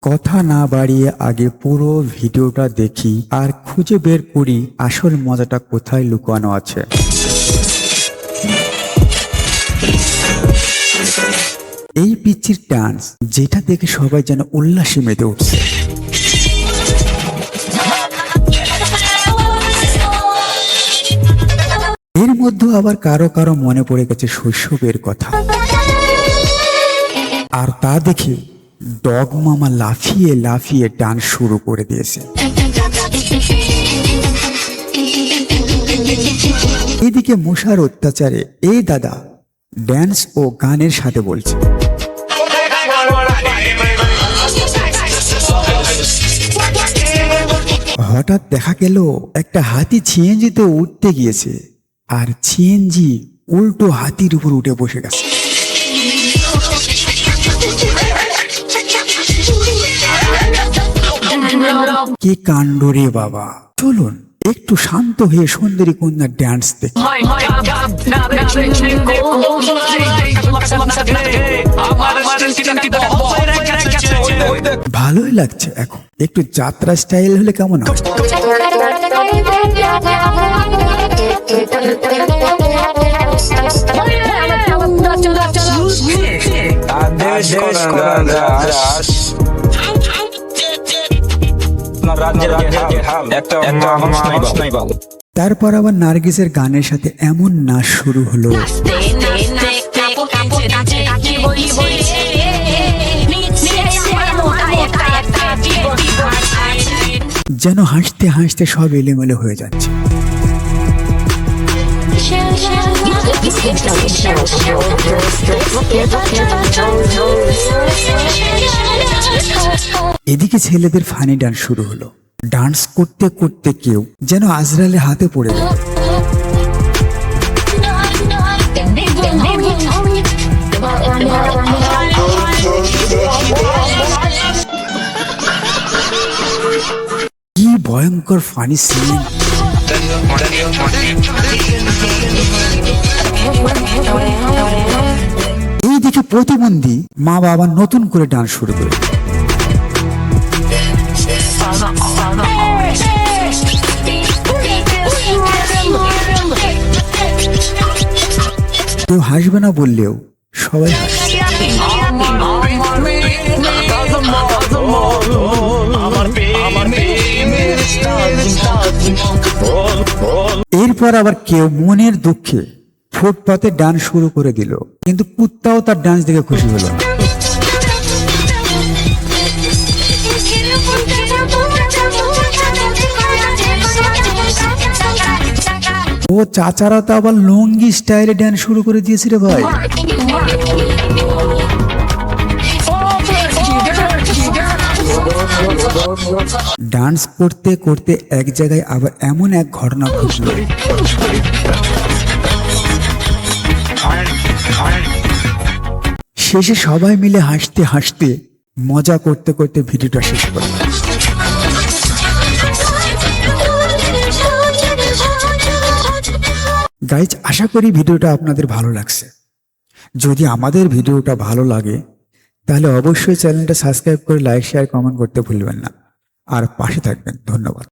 কথা না বাড়িয়ে আগে পুরো ভিডিওটা দেখি আর খুঁজে বের করি আসল মজাটা কোথায় লুকানো আছে। এই পিচ্চির ডান্স যেটা দেখে সবাই যেন উল্লাসে মেতে উঠছে। এর মধ্যে আবার কারো কারো মনে পড়ে গেছে শৈশবের কথা, আর তা দেখে ডগ মামা লাফিয়ে লাফিয়ে ডান্স শুরু করে দিয়েছে। এদিকে মশার অত্যাচারে এই দাদা ড্যান্স ও গানের সাথে বলছে। হঠাৎ দেখা গেল একটা হাতি সিএনজিতে উঠতে গিয়েছে, আর সিএনজি উল্টো হাতির উপর উঠে বসে গেছে। কি কাণ্ড রে বাবা! চলুন একটু শান্ত হয়ে সুন্দরী কন্যার ডান্স দেখি। ভালোই লাগছে, এখন একটু যাত্রা স্টাইল হলে কেমন হয়? তারপর আবার নার্গিসের গানের সাথে এমন নাচ শুরু হলো যেন হাসতে হাসতে সব এলোমেলো হয়ে যাচ্ছে। এদিকে ছেলেদের ফানি ডান্স শুরু হলো। ডান্স করতে করতে কেউ যেন আজরালের হাতে পড়ে গেল। কি ভয়ঙ্কর ফানি সিন! এইদিকে প্রতিবন্ধী মা বাবা নতুন করে ডান্স শুরু করে। কেউ হাসবে না বললেও সবাই হাসছে। এরপর আবার কেউ মনের দুঃখে ফুটপাতে ডান্স শুরু করে দিল, কিন্তু কুত্তাও তার ডান্স দেখে খুশি হলো না। ও চাচারা তো আবার লুঙ্গি স্টাইলে ডান্স শুরু করে দিয়েছে রে ভাই। ডান্স করতে করতে এক জায়গায় আবার এমন এক ঘটনা ঘটল, শেষে সবাই মিলে হাসতে হাসতে মজা করতে করতে ভিডিওটা শেষ করল। গাইজ, আশা করি ভিডিওটা আপনাদের ভালো লাগছে। যদি আমাদের ভিডিওটা ভালো লাগে তাহলে অবশ্যই চ্যানেলটা সাবস্ক্রাইব করে লাইক শেয়ার কমেন্ট করতে ভুলবেন না, আর পাশে থাকবেন। ধন্যবাদ।